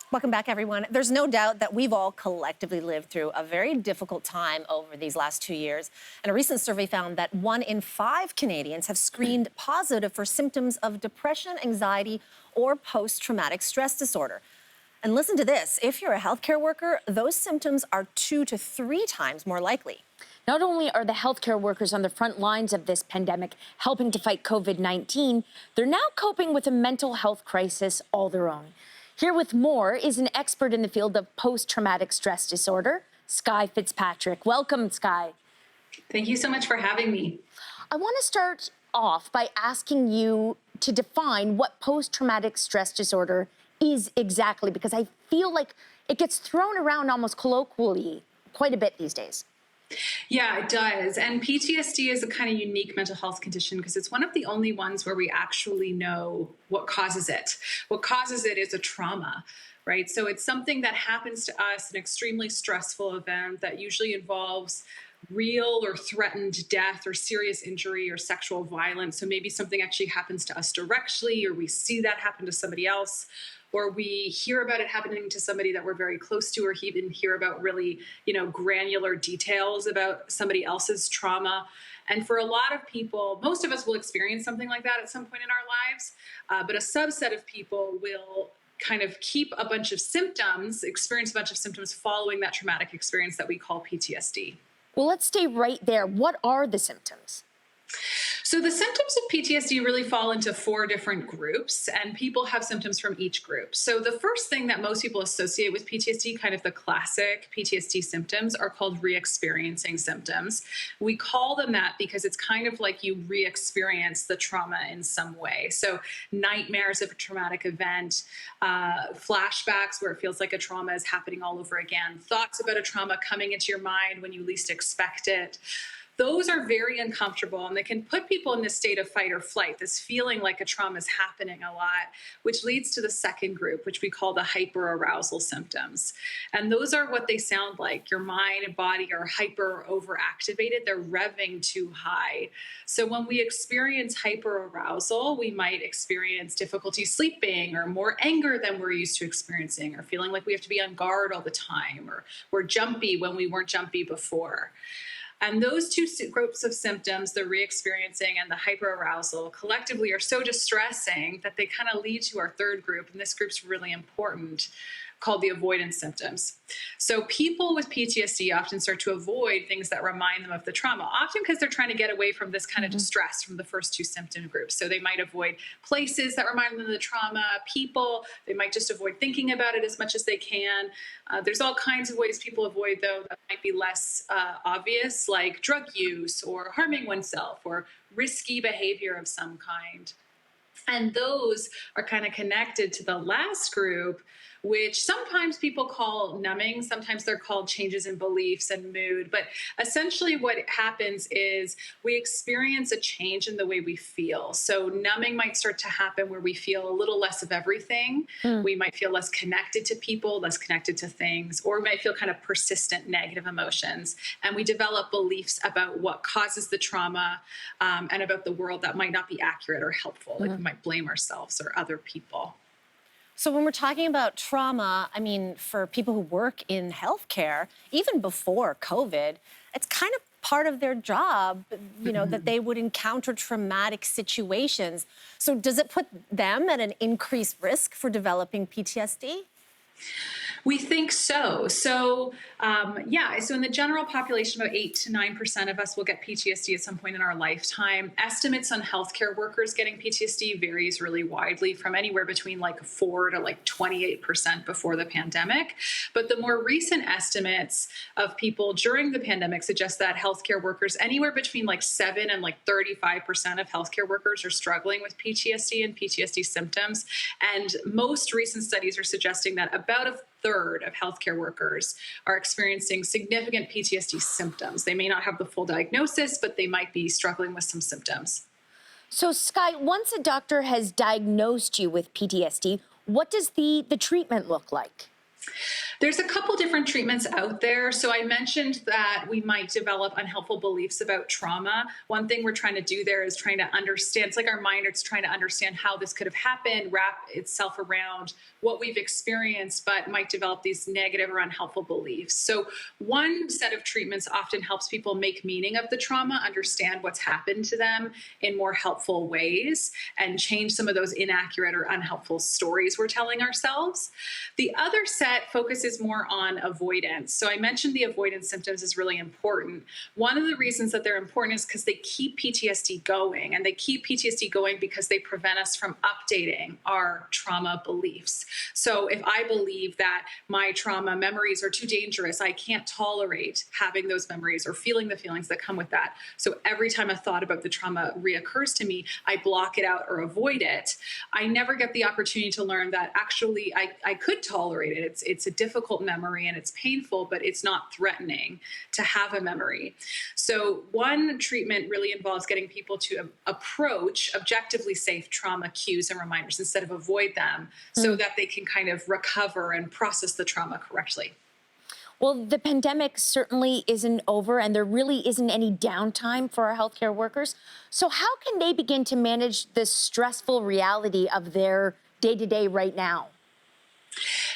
Welcome back, everyone. There's no doubt that we've all collectively lived through a very difficult time over these last 2 years. And a recent survey found that 1 in 5 Canadians have screened positive for symptoms of depression, anxiety, or post-traumatic stress disorder. And listen to this, if you're a healthcare worker, those symptoms are 2 to 3 times more likely. Not only are the healthcare workers on the front lines of this pandemic helping to fight COVID-19, they're now coping with a mental health crisis all their own. Here with more is an expert in the field of post-traumatic stress disorder, Skye Fitzpatrick. Welcome, Skye. Thank you so much for having me. I want to start off by asking you to define what post-traumatic stress disorder is exactly, because I feel like it gets thrown around almost colloquially quite a bit these days. Yeah, it does. And PTSD is a kind of unique mental health condition because it's one of the only ones where we actually know what causes it. What causes it is a trauma, right? So it's something that happens to us, an extremely stressful event that usually involves real or threatened death or serious injury or sexual violence. So maybe something actually happens to us directly, or we see that happen to somebody else, or we hear about it happening to somebody that we're very close to, or even hear about really, granular details about somebody else's trauma. And for a lot of people, most of us will experience something like that at some point in our lives, but a subset of people will kind of keep a bunch of symptoms, experience a bunch of symptoms following that traumatic experience that we call PTSD. Well, let's stay right there. What are the symptoms? So the symptoms of PTSD really fall into 4 different groups, and people have symptoms from each group. So the first thing that most people associate with PTSD, kind of the classic PTSD symptoms, are called re-experiencing symptoms. We call them that because it's kind of like you re-experience the trauma in some way. So nightmares of a traumatic event, flashbacks where it feels like a trauma is happening all over again, thoughts about a trauma coming into your mind when you least expect it. Those are very uncomfortable, and they can put people in this state of fight or flight, this feeling like a trauma is happening a lot, which leads to the second group, which we call the hyperarousal symptoms. And those are what they sound like. Your mind and body are hyper or overactivated. They're revving too high. So when we experience hyperarousal, we might experience difficulty sleeping, or more anger than we're used to experiencing, or feeling like we have to be on guard all the time, or we're jumpy when we weren't jumpy before. And those 2 groups of symptoms, the re-experiencing and the hyperarousal, collectively are so distressing that they kind of lead to our third group, and this group's really important, called the avoidance symptoms. So people with PTSD often start to avoid things that remind them of the trauma, often because they're trying to get away from this kind of distress from the first 2 symptom groups. So they might avoid places that remind them of the trauma, people. They might just avoid thinking about it as much as they can. There's all kinds of ways people avoid, though, that might be less obvious, like drug use or harming oneself or risky behavior of some kind. And those are kind of connected to the last group, which sometimes people call numbing. Sometimes they're called changes in beliefs and mood. But essentially what happens is we experience a change in the way we feel. So numbing might start to happen where we feel a little less of everything. We might feel less connected to people, less connected to things, or we might feel kind of persistent negative emotions. And we develop beliefs about what causes the trauma, and about the world that might not be accurate or helpful. Like we might blame ourselves or other people. So when we're talking about trauma, I mean, for people who work in healthcare, even before COVID, it's kind of part of their job, that they would encounter traumatic situations. So does it put them at an increased risk for developing PTSD? We think so. So in the general population, about 8 to 9% of us will get PTSD at some point in our lifetime. Estimates on healthcare workers getting PTSD varies really widely, from anywhere between 4 to 28% before the pandemic. But the more recent estimates of people during the pandemic suggest that healthcare workers, anywhere between 7 and 35% of healthcare workers are struggling with PTSD and PTSD symptoms. And most recent studies are suggesting that about a third of healthcare workers are experiencing significant PTSD symptoms. They may not have the full diagnosis, but they might be struggling with some symptoms. So, Skye, once a doctor has diagnosed you with PTSD, what does the treatment look like? There's a couple different treatments out there. So I mentioned that we might develop unhelpful beliefs about trauma. One thing we're trying to do there is trying to understand, it's like our mind, it's trying to understand how this could have happened, wrap itself around what we've experienced, but might develop these negative or unhelpful beliefs. So one set of treatments often helps people make meaning of the trauma, understand what's happened to them in more helpful ways, and change some of those inaccurate or unhelpful stories we're telling ourselves. The other set focuses more on avoidance. So I mentioned the avoidance symptoms is really important. One of the reasons that they're important is because they keep PTSD going, and they keep PTSD going because they prevent us from updating our trauma beliefs. So if I believe that my trauma memories are too dangerous, I can't tolerate having those memories or feeling the feelings that come with that. So every time a thought about the trauma reoccurs to me, I block it out or avoid it. I never get the opportunity to learn that actually I could tolerate it. It's a difficult memory and it's painful, but it's not threatening to have a memory. So one treatment really involves getting people to approach objectively safe trauma cues and reminders instead of avoid them, so that they can kind of recover and process the trauma correctly. Well, the pandemic certainly isn't over, and there really isn't any downtime for our healthcare workers. So how can they begin to manage the stressful reality of their day-to-day right now?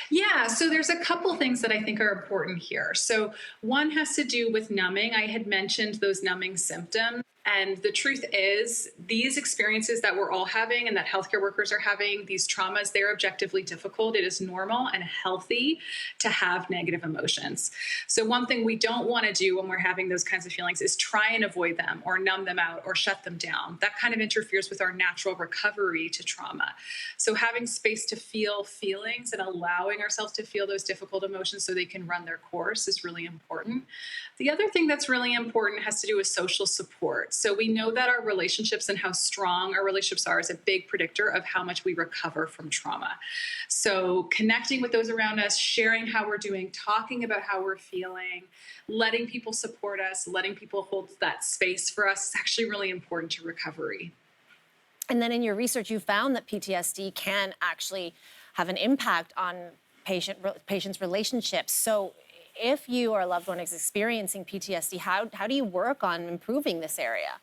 Yeah, so there's a couple things that I think are important here. So one has to do with numbing. I had mentioned those numbing symptoms. And the truth is, these experiences that we're all having and that healthcare workers are having, these traumas, they're objectively difficult. It is normal and healthy to have negative emotions. So one thing we don't want to do when we're having those kinds of feelings is try and avoid them or numb them out or shut them down. That kind of interferes with our natural recovery to trauma. So having space to feel feelings and allowing ourselves to feel those difficult emotions so they can run their course is really important. The other thing that's really important has to do with social support. So we know that our relationships and how strong our relationships are is a big predictor of how much we recover from trauma. So connecting with those around us, sharing how we're doing, talking about how we're feeling, letting people support us, letting people hold that space for us is actually really important to recovery. And then in your research, you found that PTSD can actually have an impact on patients' relationships. So if you or a loved one is experiencing PTSD, how do you work on improving this area?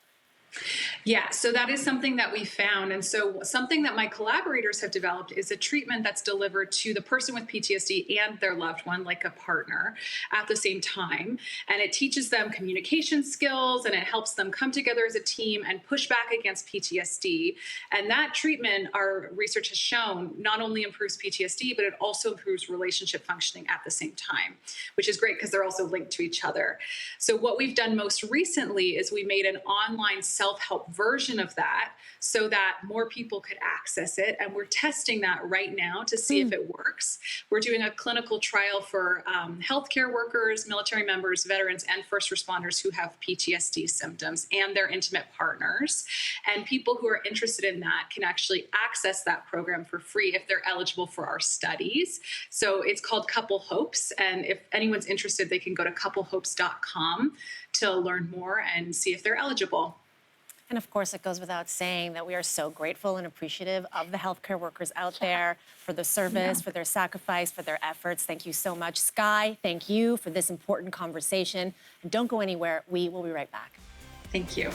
Yeah, so that is something that we found. And so something that my collaborators have developed is a treatment that's delivered to the person with PTSD and their loved one, like a partner, at the same time. And it teaches them communication skills, and it helps them come together as a team and push back against PTSD. And that treatment, our research has shown, not only improves PTSD, but it also improves relationship functioning at the same time, which is great because they're also linked to each other. So what we've done most recently is we made an online self-help version of that so that more people could access it. And we're testing that right now to see if it works. We're doing a clinical trial for healthcare workers, military members, veterans, and first responders who have PTSD symptoms and their intimate partners. And people who are interested in that can actually access that program for free if they're eligible for our studies. So it's called Couple Hopes. And if anyone's interested, they can go to couplehopes.com to learn more and see if they're eligible. And of course, it goes without saying that we are so grateful and appreciative of the healthcare workers out there for the service, for their sacrifice, for their efforts. Thank you so much. Skye, thank you for this important conversation. And don't go anywhere. We will be right back. Thank you.